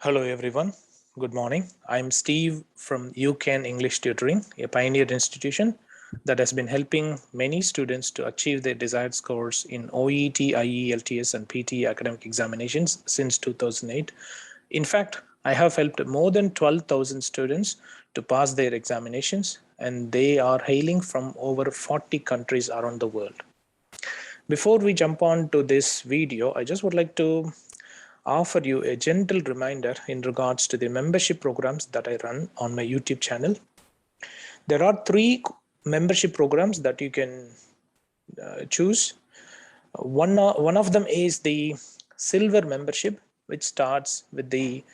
Hello everyone, good morning. I'm Steve from UCAN English Tutoring, a pioneer institution that has been helping many students to achieve their desired scores in OET, IELTS and PT academic examinations since 2008. In fact, I have helped more than 12,000 students to pass their examinations, and they are hailing from over 40 countries around the world. Before we jump on to this video, I just would like to offer you a gentle reminder in regards to the membership programs that I run on my YouTube channel. There are three membership programs that you can choose. One of them is the silver membership, which starts with the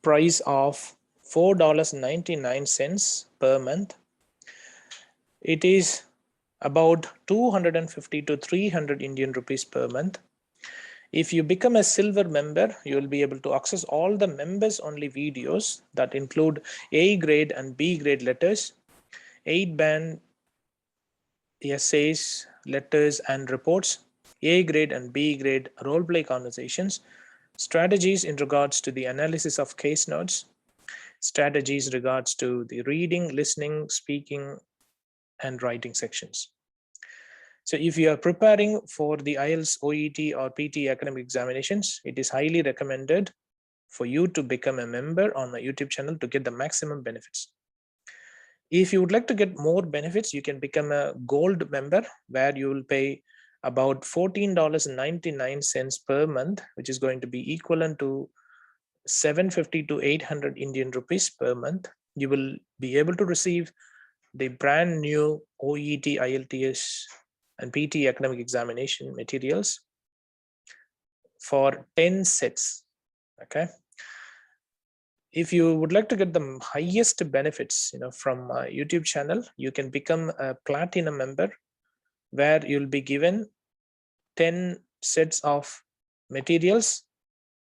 price of $4.99 per month. It is about 250 to 300 Indian rupees per month. If you become a silver member, you will be able to access all the members only videos that include A grade and B grade letters, 8-band essays, letters and reports, A grade and B grade role play conversations, strategies in regards to the analysis of case notes, strategies regards to the reading, listening, speaking and writing sections. So if you are preparing for the IELTS, OET or PT academic examinations, it is highly recommended for you to become a member on my YouTube channel to get the maximum benefits. If you would like to get more benefits, you can become a gold member where you will pay about $14.99 per month, which is going to be equivalent to 750 to 800 Indian rupees per month. You will be able to receive the brand new OET, IELTS and PT academic examination materials for 10 sets. Okay. If you would like to get the highest benefits, from my YouTube channel, you can become a platinum member where you'll be given 10 sets of materials,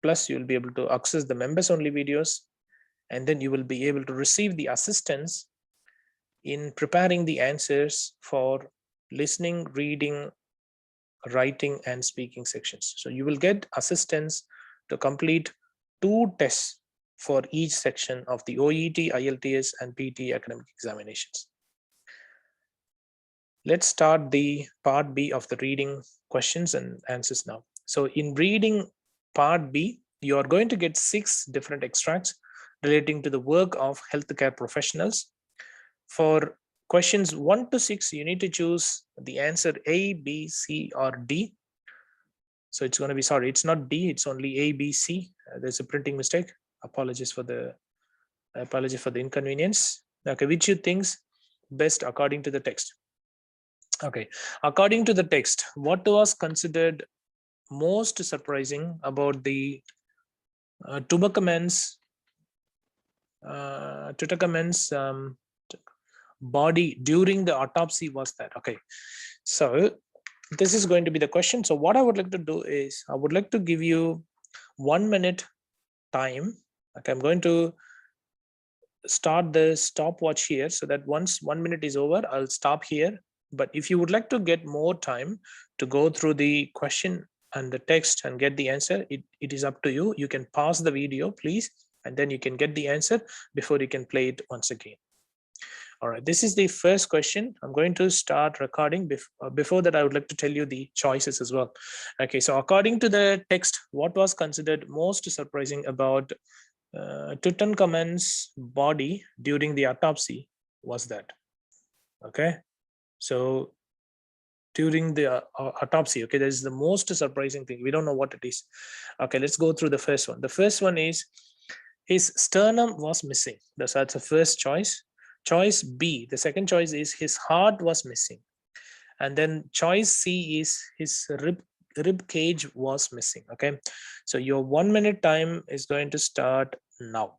plus you'll be able to access the members only videos, and then you will be able to receive the assistance in preparing the answers for listening, reading, writing and speaking sections. So you will get assistance to complete 2 tests for each section of the OET, IELTS and PT academic examinations. Let's start the part B of the reading questions and answers now. So in reading part B, you are going to get 6 different extracts relating to the work of healthcare professionals. For questions 1 to 6, you need to choose the answer A, B, C or D. So it's going to be, sorry, it's not D, it's only A, B, C. There's a printing mistake. Apologies for the inconvenience. Okay, which you think's best according to the text? Okay, according to the text, what was considered most surprising about the Tutankhamun's body during the autopsy was that? Okay, so this is going to be the question. So what I would like to do is I would like to give you 1 minute time. Okay, I'm going to start the stopwatch here so that once 1 minute is over, I'll stop here. But if you would like to get more time to go through the question and the text and get the answer, it is up to you. You can pause the video, please, and then you can get the answer before you can play it once again. All right, this is the first question. I'm going to start recording. Before that, I would like to tell you the choices as well. Okay, so according to the text, what was considered most surprising about Tutankhamun's body during the autopsy was that? Okay, so during the autopsy, okay, that is the most surprising thing. We don't know what it is. Okay, let's go through the first one. The first one is his sternum was missing. That's the first choice. Choice B, the second choice is his heart was missing. And then choice C is his rib cage was missing. Okay, so your 1 minute time is going to start now.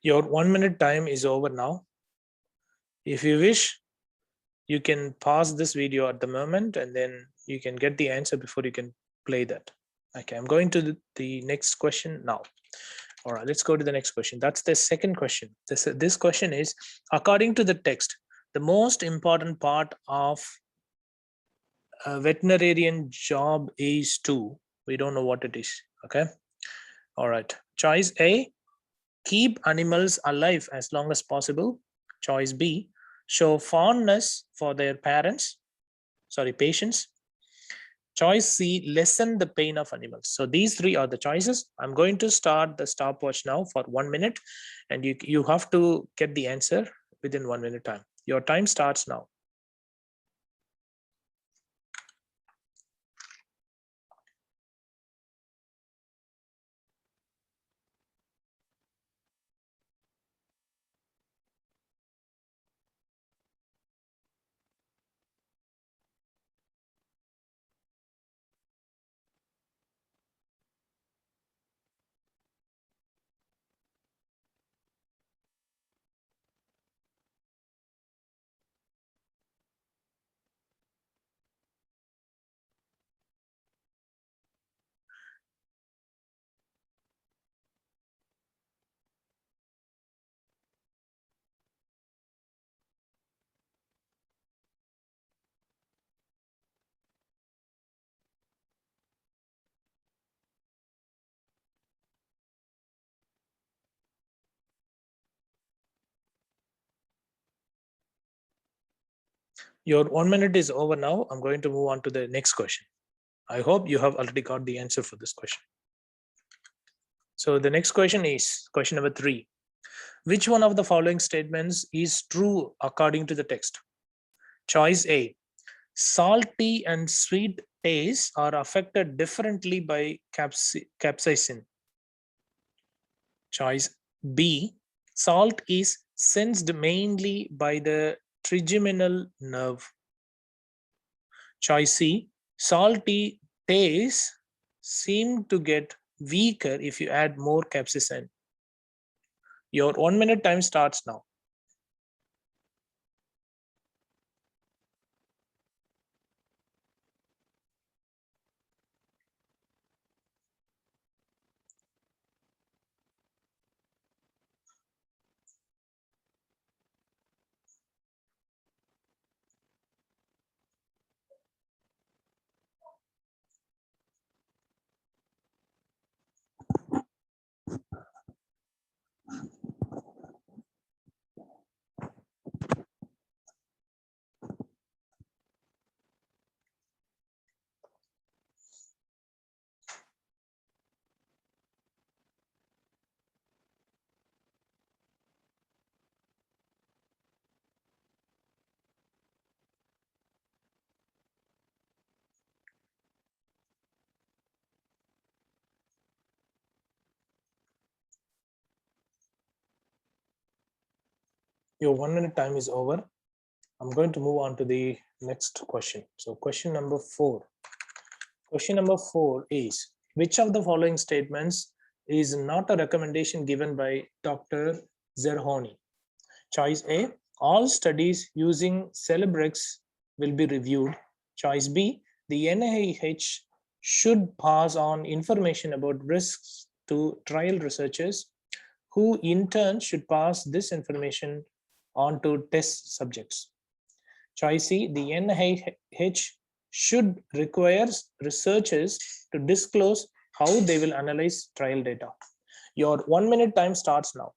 Your 1 minute time is over now. If you wish, you can pause this video at the moment and then you can get the answer before you can play that. Okay, I'm going to the next question now. All right, let's go to the next question. That's the second question. This question is, according to the text, the most important part of a veterinarian job is to, we don't know what it is. Okay. All right. Choice A, keep animals alive as long as possible. Choice B, show fondness for their patients. Choice C, lessen the pain of animals. So these three are the choices. I'm going to start the stopwatch now for 1 minute, and you have to get the answer within 1 minute time. Your time starts now. Your 1 minute is over now. I'm going to move on to the next question. I hope you have already got the answer for this question. So the next question is question number 3. Which one of the following statements is true according to the text? Choice A, salty and sweet tastes are affected differently by capsaicin. Choice B, salt is sensed mainly by the trigeminal nerve. Choice C, salty tastes seem to get weaker if you add more capsaicin. Your 1 minute time starts now. Your 1 minute time is over. I'm going to move on to the next question. So question number 4. Question number 4 is, which of the following statements is not a recommendation given by Dr. Zerhoni? Choice A, all studies using Celebrex will be reviewed. Choice B, the NIH should pass on information about risks to trial researchers, who in turn should pass this information on to test subjects. Choice C, the NIH should require researchers to disclose how they will analyze trial data. Your 1 minute time starts now.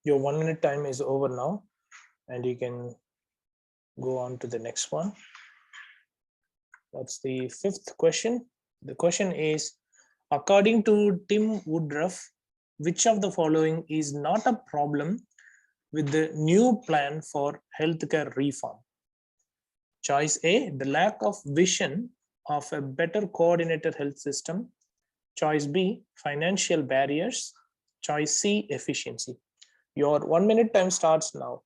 Your 1 minute time is over now, and you can go on to the next one. That's the fifth question. The question is, according to Tim Woodruff, which of the following is not a problem with the new plan for healthcare reform? Choice A, the lack of vision of a better coordinated health system. Choice B, financial barriers. Choice C, efficiency. Your 1 minute time starts now.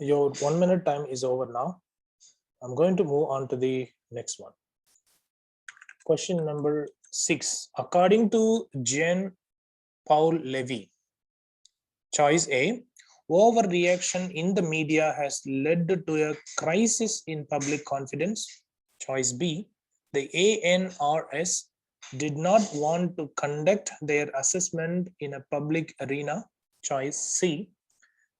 Your 1 minute time is over now. I'm going to move on to the next one. Question number 6. According to Jean Paul Levy, choice A, overreaction in the media has led to a crisis in public confidence. Choice B, the ANRS did not want to conduct their assessment in a public arena. Choice C,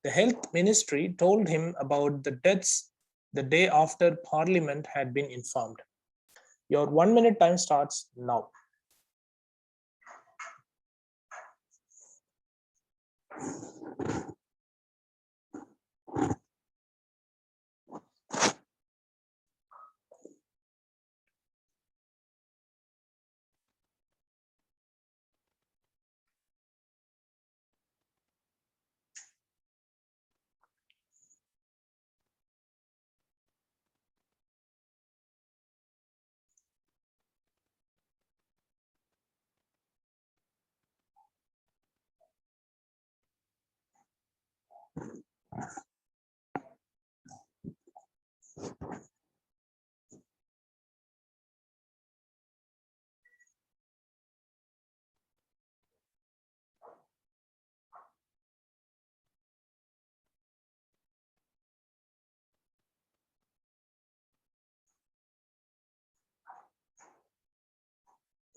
the health ministry told him about the deaths the day after Parliament had been informed. Your 1 minute time starts now.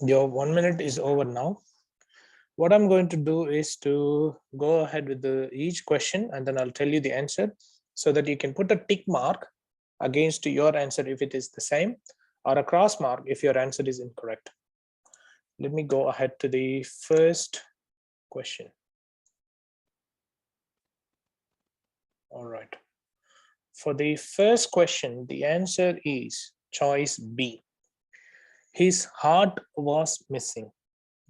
Your 1 minute is over now. What I'm going to do is to go ahead with each question, and then I'll tell you the answer so that you can put a tick mark against your answer if it is the same, or a cross mark if your answer is incorrect. Let me go ahead to the first question. All right. For the first question, the answer is choice B. His heart was missing.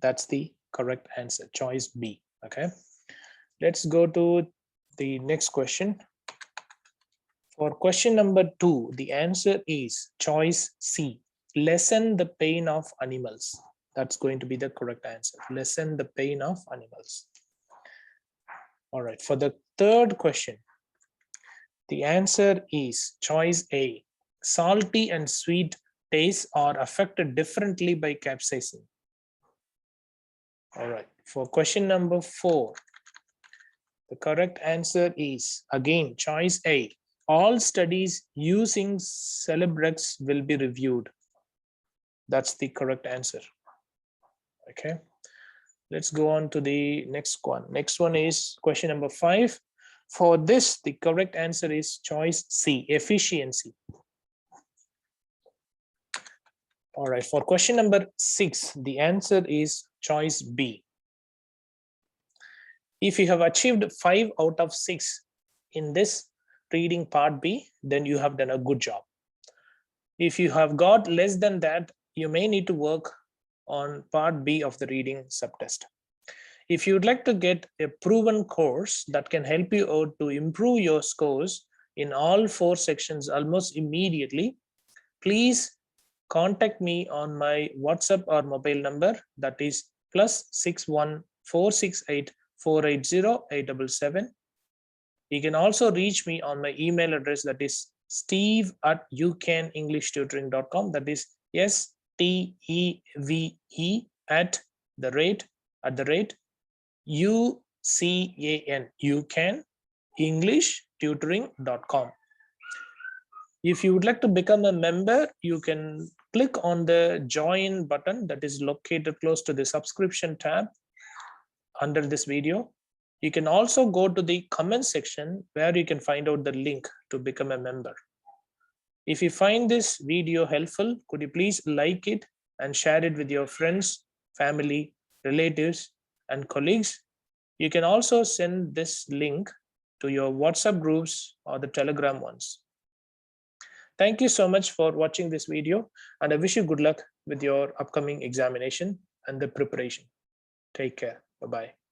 That's the correct answer, choice B. Okay, let's go to the next question. For question number 2, the answer is choice C, lessen the pain of animals. That's going to be the correct answer, lessen the pain of animals. All right, for the third question, the answer is choice A, salty and sweet tastes are affected differently by capsaicin. All right, for question number 4, the correct answer is again choice A, all studies using Celebrex will be reviewed. That's the correct answer. Okay, let's go on to the next one. Next one is question number 5. For this, the correct answer is choice C, efficiency. All right, for question number 6, the answer is choice B. If you have achieved 5 out of 6 in this reading part B, then you have done a good job. If you have got less than that, you may need to work on part B of the reading subtest. If you'd like to get a proven course that can help you out to improve your scores in all 4 sections almost immediately, please contact me on my WhatsApp or mobile number, that is +61 468 480 877. You can also reach me on my email address, that is steve@ucaneenglishttutoring.com, that is STEVE @ UCAN If you would like to become a member, you can click on the join button that is located close to the subscription tab under this video. You can also go to the comment section where you can find out the link to become a member. If you find this video helpful, could you please like it and share it with your friends, family, relatives, and colleagues? You can also send this link to your WhatsApp groups or the Telegram ones. Thank you so much for watching this video, and I wish you good luck with your upcoming examination and the preparation. Take care. Bye-bye.